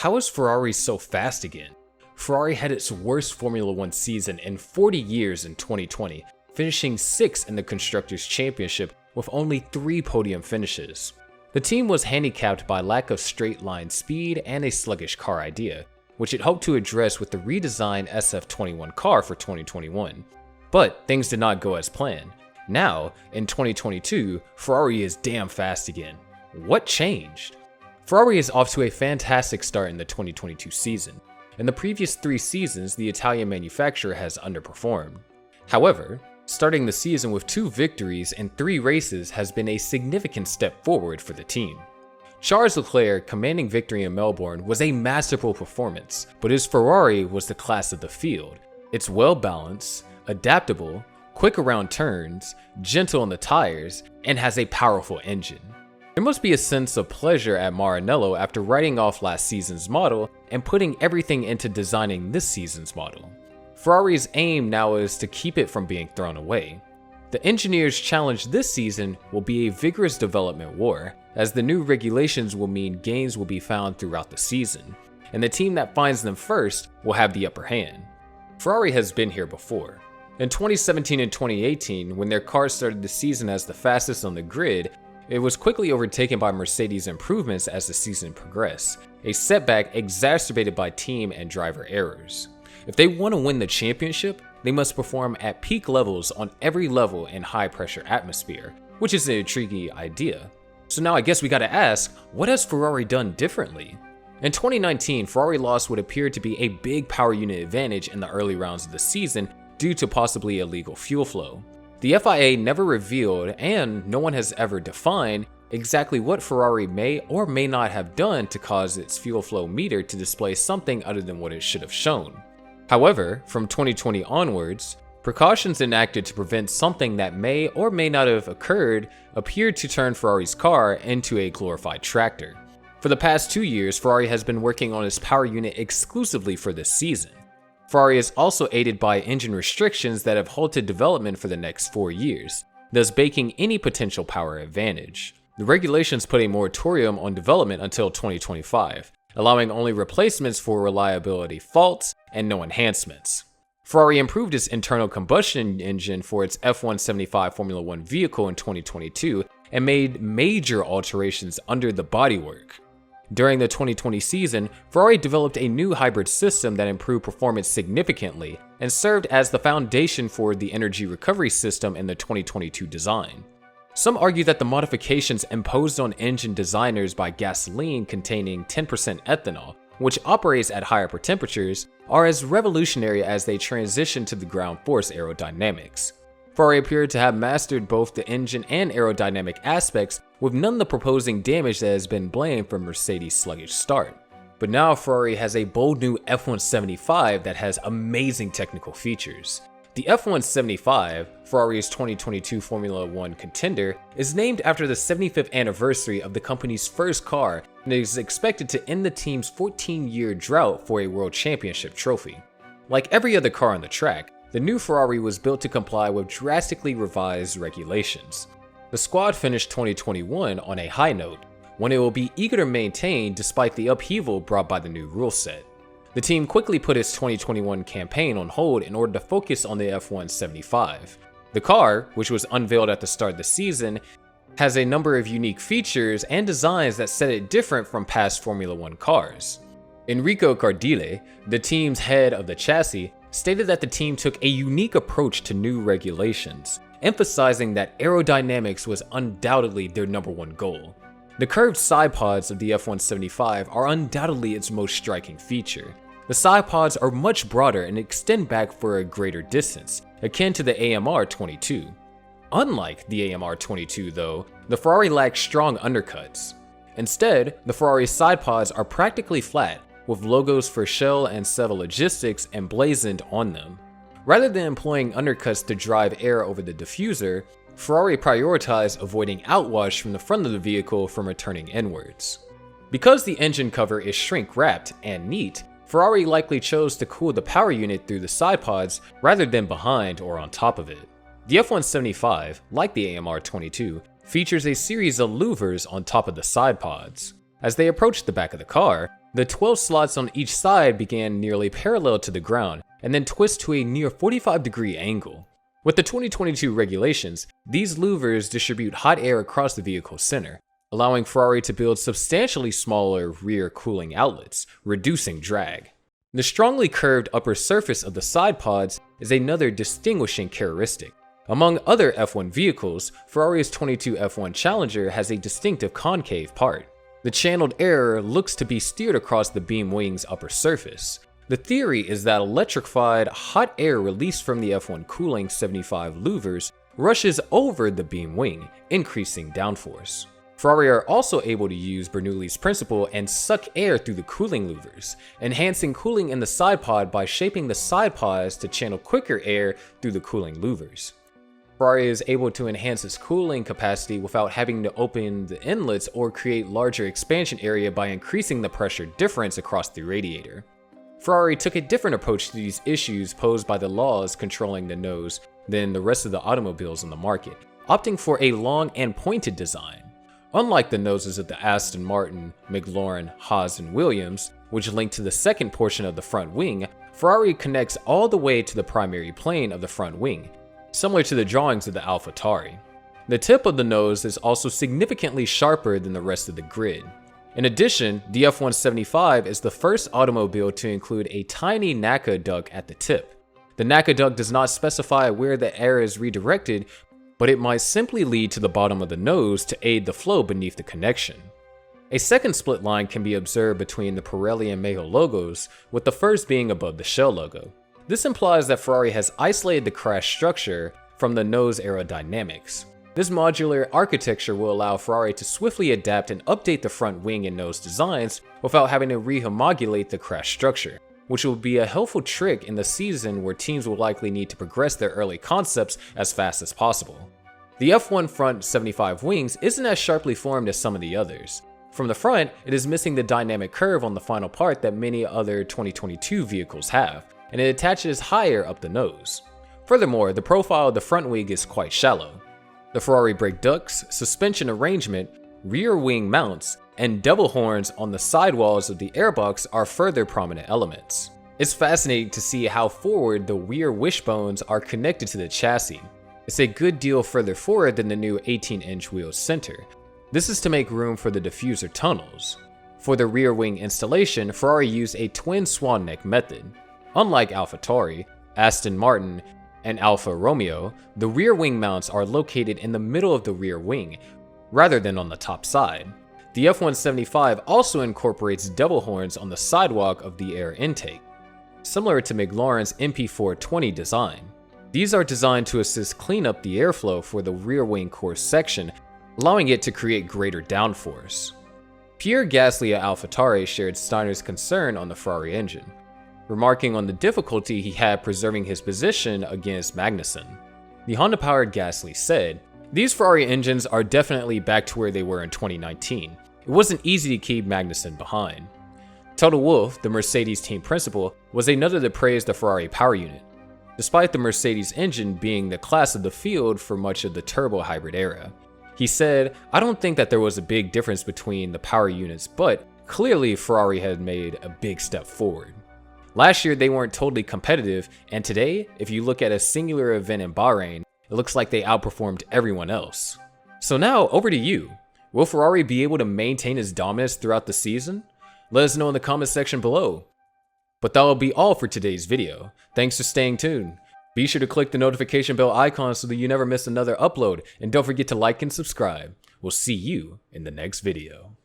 How is Ferrari so fast again? Ferrari had its worst Formula 1 season in 40 years in 2020, finishing 6th in the Constructors' Championship with only 3 podium finishes. The team was handicapped by lack of straight-line speed and a sluggish car idea, which it hoped to address with the redesigned SF21 car for 2021. But things did not go as planned. Now, in 2022, Ferrari is damn fast again. What changed? Ferrari is off to a fantastic start in the 2022 season. In the previous 3 seasons, the Italian manufacturer has underperformed. However, starting the season with 2 victories and 3 races has been a significant step forward for the team. Charles Leclerc commanding victory in Melbourne was a masterful performance, but his Ferrari was the class of the field. It's well balanced, adaptable, quick around turns, gentle on the tires, and has a powerful engine. There must be a sense of pleasure at Maranello after writing off last season's model and putting everything into designing this season's model. Ferrari's aim now is to keep it from being thrown away. The engineers' challenge this season will be a vigorous development war, as the new regulations will mean gains will be found throughout the season, and the team that finds them first will have the upper hand. Ferrari has been here before. In 2017 and 2018, when their cars started the season as the fastest on the grid, it was quickly overtaken by Mercedes' improvements as the season progressed, a setback exacerbated by team and driver errors. If they want to win the championship, they must perform at peak levels on every level in high-pressure atmosphere, which is an intriguing idea. So now I guess we gotta ask, what has Ferrari done differently? In 2019, Ferrari lost what appeared to be a big power unit advantage in the early rounds of the season due to possibly illegal fuel flow. The FIA never revealed, and no one has ever defined, exactly what Ferrari may or may not have done to cause its fuel flow meter to display something other than what it should have shown. However, from 2020 onwards, precautions enacted to prevent something that may or may not have occurred appeared to turn Ferrari's car into a glorified tractor. For the past 2 years, Ferrari has been working on its power unit exclusively for this season. Ferrari is also aided by engine restrictions that have halted development for the next 4 years, thus baking any potential power advantage. The regulations put a moratorium on development until 2025, allowing only replacements for reliability faults and no enhancements. Ferrari improved its internal combustion engine for its F175 Formula 1 vehicle in 2022 and made major alterations under the bodywork. During the 2020 season, Ferrari developed a new hybrid system that improved performance significantly and served as the foundation for the energy recovery system in the 2022 design. Some argue that the modifications imposed on engine designers by gasoline containing 10% ethanol, which operates at higher temperatures, are as revolutionary as they transition to the ground force aerodynamics. Ferrari appeared to have mastered both the engine and aerodynamic aspects, with none of the proposing damage that has been blamed for Mercedes' sluggish start. But now Ferrari has a bold new F175 that has amazing technical features. The F175, Ferrari's 2022 Formula 1 contender, is named after the 75th anniversary of the company's first car and is expected to end the team's 14-year drought for a World Championship trophy. Like every other car on the track, the new Ferrari was built to comply with drastically revised regulations. The squad finished 2021 on a high note, one it will be eager to maintain despite the upheaval brought by the new rule set. The team quickly put its 2021 campaign on hold in order to focus on the F175. The car, which was unveiled at the start of the season, has a number of unique features and designs that set it different from past Formula 1 cars. Enrico Cardile, the team's head of the chassis, stated that the team took a unique approach to new regulations, emphasizing that aerodynamics was undoubtedly their #1 goal. The curved side pods of the F175 are undoubtedly its most striking feature. The side pods are much broader and extend back for a greater distance, akin to the AMR22. Unlike the AMR22 though, the Ferrari lacks strong undercuts. Instead, the Ferrari side pods are practically flat, with logos for Shell and Seva Logistics emblazoned on them. Rather than employing undercuts to drive air over the diffuser, Ferrari prioritized avoiding outwash from the front of the vehicle from returning inwards. Because the engine cover is shrink-wrapped and neat, Ferrari likely chose to cool the power unit through the side pods rather than behind or on top of it. The F175, like the AMR22, features a series of louvers on top of the side pods. As they approach the back of the car, The 12 slots on each side began nearly parallel to the ground and then twist to a near 45-degree angle. With the 2022 regulations, these louvers distribute hot air across the vehicle's center, allowing Ferrari to build substantially smaller rear cooling outlets, reducing drag. The strongly curved upper surface of the side pods is another distinguishing characteristic. Among other F1 vehicles, Ferrari's 22 F1 Challenger has a distinctive concave part. The channeled air looks to be steered across the beam wing's upper surface. The theory is that electrified hot air released from the F1 cooling 75 louvers rushes over the beam wing, increasing downforce. Ferrari are also able to use Bernoulli's principle and suck air through the cooling louvers, enhancing cooling in the side pod by shaping the side pods to channel quicker air through the cooling louvers. Ferrari is able to enhance its cooling capacity without having to open the inlets or create larger expansion area by increasing the pressure difference across the radiator. Ferrari took a different approach to these issues posed by the laws controlling the nose than the rest of the automobiles on the market, opting for a long and pointed design. Unlike the noses of the Aston Martin, McLaren, Haas, and Williams, which link to the second portion of the front wing, Ferrari connects all the way to the primary plane of the front wing, similar to the drawings of the AlphaTauri. The tip of the nose is also significantly sharper than the rest of the grid. In addition, the F175 is the first automobile to include a tiny NACA duct at the tip. The NACA duct does not specify where the air is redirected, but it might simply lead to the bottom of the nose to aid the flow beneath the connection. A second split line can be observed between the Pirelli and Mayo logos, with the first being above the shell logo. This implies that Ferrari has isolated the crash structure from the nose aerodynamics. This modular architecture will allow Ferrari to swiftly adapt and update the front wing and nose designs without having to rehomologate the crash structure, which will be a helpful trick in the season where teams will likely need to progress their early concepts as fast as possible. The F1 front 75 wings isn't as sharply formed as some of the others. From the front, it is missing the dynamic curve on the final part that many other 2022 vehicles have, and it attaches higher up the nose. Furthermore, the profile of the front wing is quite shallow. The Ferrari brake ducts, suspension arrangement, rear wing mounts, and double horns on the sidewalls of the airbox are further prominent elements. It's fascinating to see how forward the rear wishbones are connected to the chassis. It's a good deal further forward than the new 18-inch wheel center. This is to make room for the diffuser tunnels. For the rear wing installation, Ferrari used a twin swan neck method. Unlike AlphaTauri, Aston Martin, and Alfa Romeo, the rear wing mounts are located in the middle of the rear wing, rather than on the top side. The F175 also incorporates double horns on the sidewalk of the air intake, similar to McLaren's MP420 design. These are designed to assist clean up the airflow for the rear wing core section, allowing it to create greater downforce. Pierre Gasly at AlphaTauri shared Steiner's concern on the Ferrari engine, remarking on the difficulty he had preserving his position against Magnussen. The Honda-powered Gasly said, "These Ferrari engines are definitely back to where they were in 2019. It wasn't easy to keep Magnussen behind." Toto Wolff, the Mercedes team principal, was another to praise the Ferrari power unit, despite the Mercedes engine being the class of the field for much of the turbo hybrid era. He said, "I don't think that there was a big difference between the power units, but clearly Ferrari had made a big step forward. Last year they weren't totally competitive, and today, if you look at a singular event in Bahrain, it looks like they outperformed everyone else." So now, over to you. Will Ferrari be able to maintain its dominance throughout the season? Let us know in the comment section below. But that will be all for today's video. Thanks for staying tuned. Be sure to click the notification bell icon so that you never miss another upload, and don't forget to like and subscribe. We'll see you in the next video.